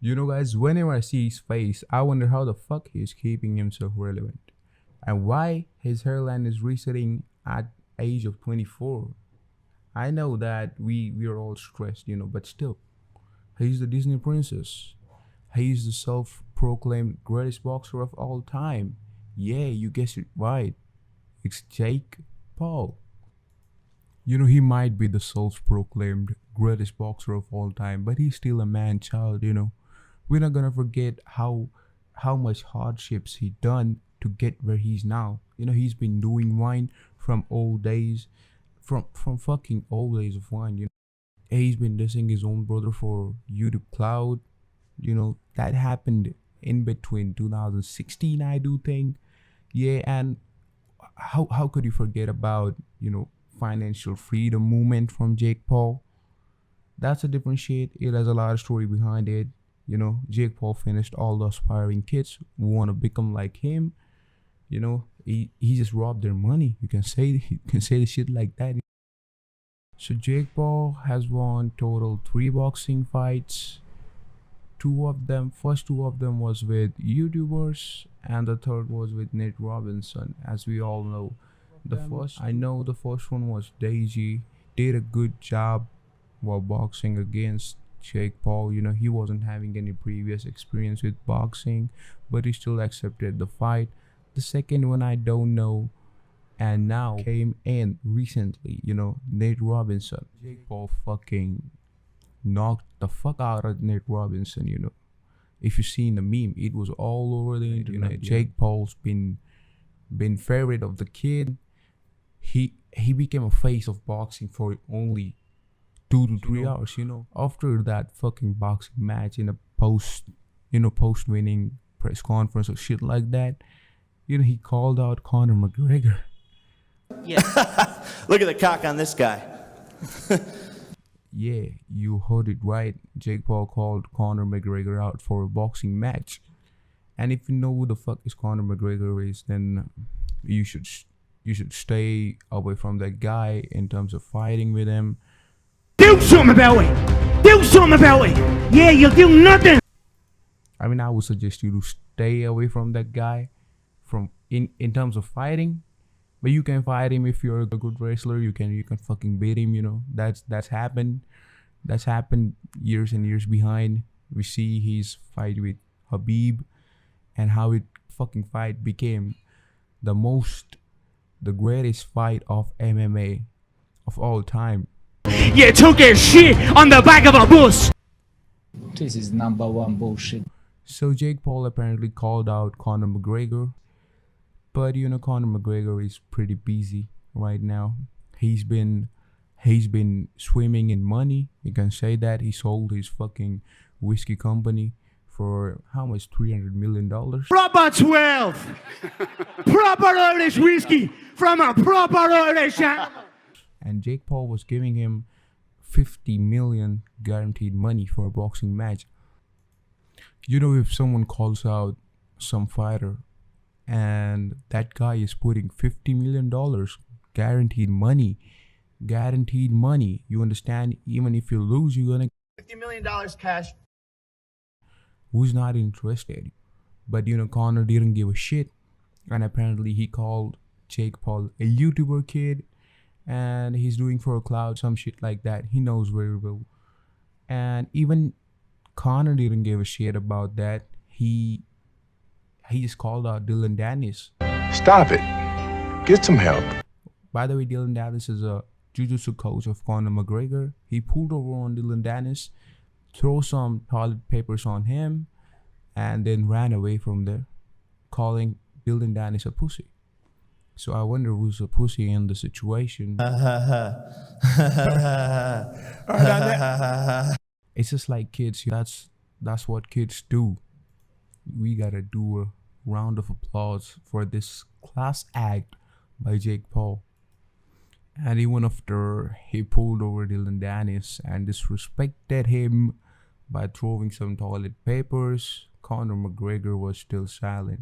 You know, guys, whenever I see his face, I wonder how the fuck he is keeping himself relevant. And why his hairline is resetting at age of 24. I know that we are all stressed, but still, he's the Disney princess. He's the self-proclaimed greatest boxer of all time. Yeah, you guessed it right. It's Jake Paul. He might be the self-proclaimed greatest boxer of all time, but he's still a man-child. We're not gonna forget how much hardships he done to get where he's now. He's been doing wine from old days, from fucking old days of wine. He's been dissing his own brother for YouTube clout. That happened in between 2016, I do think. Yeah, and how could you forget about financial freedom movement from Jake Paul? That's a different shit. It has a lot of story behind it. Jake Paul finished all the aspiring kids who want to become like him. He just robbed their money. You can say the shit like that. So Jake Paul has won total 3 boxing fights. First two of them was with YouTubers, and the third was with Nate Robinson. As we all know, the first one was Daisy. Did a good job while boxing against Jake Paul. He wasn't having any previous experience with boxing, but he still accepted the fight. The second one, I don't know, and now came in recently. Nate Robinson. Jake Paul fucking knocked the fuck out of Nate Robinson. If you seen the meme, it was all over the internet. Jake Paul's been favorite of the kid. He became a face of boxing for only 2 to 3 hours. After that fucking boxing match, in a post winning press conference or shit like that, he called out Conor McGregor. Yeah. Look at the cock on this guy. Yeah, you heard it right. Jake Paul called Conor McGregor out for a boxing match. And if you know who the fuck is Conor McGregor is, then you should stay away from that guy in terms of fighting with him. Do something about it! Do something about it! Yeah, you'll do nothing! I mean, I would suggest you to stay away from that guy in terms of fighting. But you can fight him if you're a good wrestler. You can fucking beat him. That's happened. That's happened years and years behind. We see his fight with Habib, and how it fucking fight became the greatest fight of MMA of all time. You took a shit on the back of a bus! This is #1 bullshit. So Jake Paul apparently called out Conor McGregor. But Conor McGregor is pretty busy right now. He's been swimming in money. You can say that. He sold his fucking whiskey company for how much? $300 million. Proper 12! Proper Irish whiskey from a proper Irish animal! And Jake Paul was giving him $50 million guaranteed money for a boxing match. If someone calls out some fighter and that guy is putting $50 million guaranteed money, you understand? Even if you lose, you're gonna $50 million cash. Who's not interested? But Conor didn't give a shit, and apparently he called Jake Paul a YouTuber kid, and he's doing for a clout, some shit like that. He knows very well. And even Conor didn't give a shit about that. He just called out Dylan Dennis. Stop it. Get some help. By the way, Dylan Dennis is a jiu-jitsu coach of Conor McGregor. He pulled over on Dylan Dennis, threw some toilet papers on him, and then ran away from there, calling Dylan Dennis a pussy. So I wonder who's a pussy in the situation. It's just like kids. That's what kids do. We gotta do a round of applause for this class act by Jake Paul. And even after he pulled over Dylan Dennis and disrespected him by throwing some toilet papers, Conor McGregor was still silent.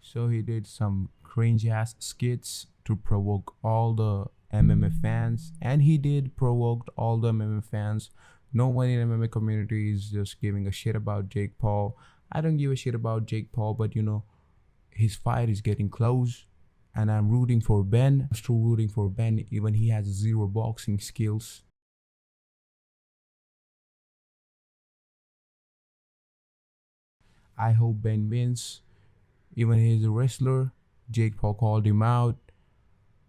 So he did some cringe ass skits to provoke all the MMA fans, and he did provoke all the MMA fans. No one in MMA community is just giving a shit about Jake Paul. I don't give a shit about Jake Paul, but you know, his fight is getting close, and I'm rooting for Ben. I'm still rooting for Ben, even he has zero boxing skills. I hope Ben wins. Even he's a wrestler, Jake Paul called him out,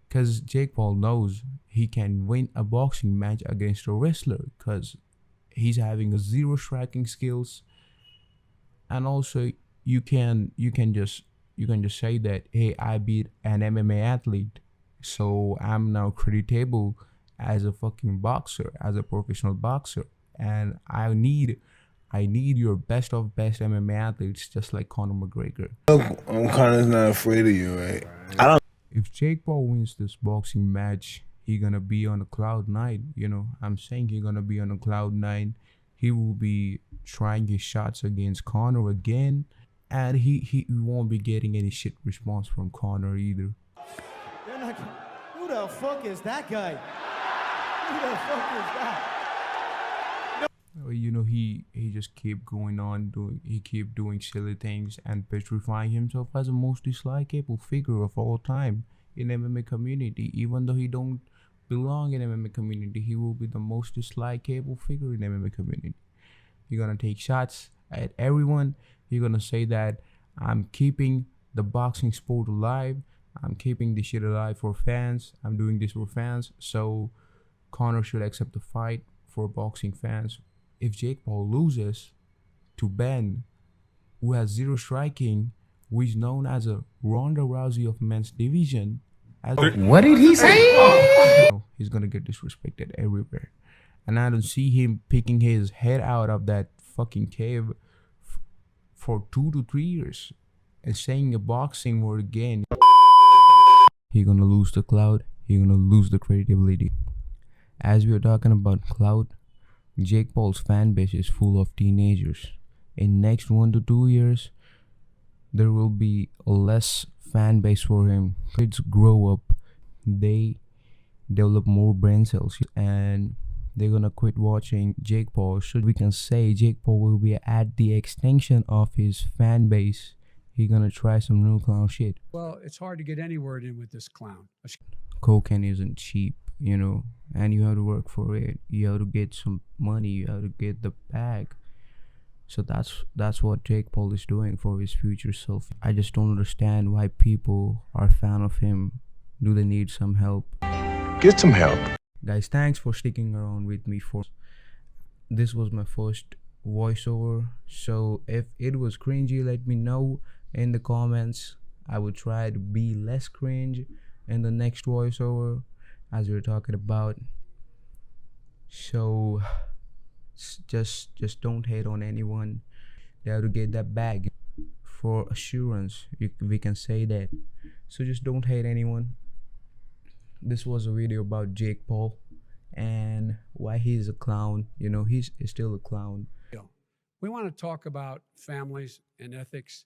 because Jake Paul knows he can win a boxing match against a wrestler because he's having a zero striking skills. And also you can just say that, hey, I beat an MMA athlete, so I'm now creditable as a fucking boxer, as a professional boxer, and I need your best of best MMA athletes, just like Conor McGregor. Conor's not afraid of you, right? If Jake Paul wins this boxing match, he gonna be on a cloud nine. You know, I'm saying he gonna be on a cloud nine. He will be trying his shots against Conor again, and he won't be getting any shit response from Conor either. Who the fuck is that guy? Who the fuck is that? You know, he just keep going on doing silly things and petrifying himself as the most dislikable figure of all time in MMA community. Even though he don't belong in MMA community, he will be the most dislikable figure in MMA community. You're gonna take shots at everyone. You're gonna say that I'm keeping the boxing sport alive, I'm keeping this shit alive for fans, I'm doing this for fans. So Conor should accept the fight for boxing fans. If Jake Paul loses to Ben, who has zero striking, who is known as a Ronda Rousey of men's division, What did he say? he's gonna get disrespected everywhere. And I don't see him picking his head out of that fucking cave for 2 to 3 years and saying a boxing word again. He's gonna lose the clout. He's gonna lose the credibility. As we are talking about clout, Jake Paul's fan base is full of teenagers. In next 1 to 2 years, there will be a less fan base for him. Kids grow up, they develop more brain cells, and they're gonna quit watching Jake Paul. So we can say Jake Paul will be at the extinction of his fan base. He's gonna try some new clown shit. Well, it's hard to get any word in with this clown. Cocaine isn't cheap, you know, and you have to work for it. You have to get some money, you have to get the bag. So that's what Jake Paul is doing for his future self. I just don't understand why people are a fan of him. Do they need some help? Get some help. Guys, thanks for sticking around with me. This was my first voiceover, so if it was cringy, let me know in the comments. I will try to be less cringe in the next voiceover, as we were talking about. So just don't hate on anyone. They have to get that bag for assurance, we can say that. So just don't hate anyone. This was a video about Jake Paul and why he's a clown. You know, he's still a clown. We want to talk about families and ethics.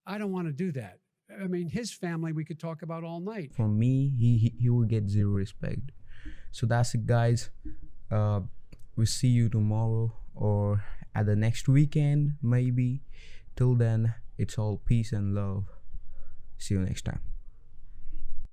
I don't want to do that. I mean, his family we could talk about all night. For me, he will get zero respect. So that's it, guys. We'll see you tomorrow or at the next weekend maybe. Till then, it's all peace and love. See you next time.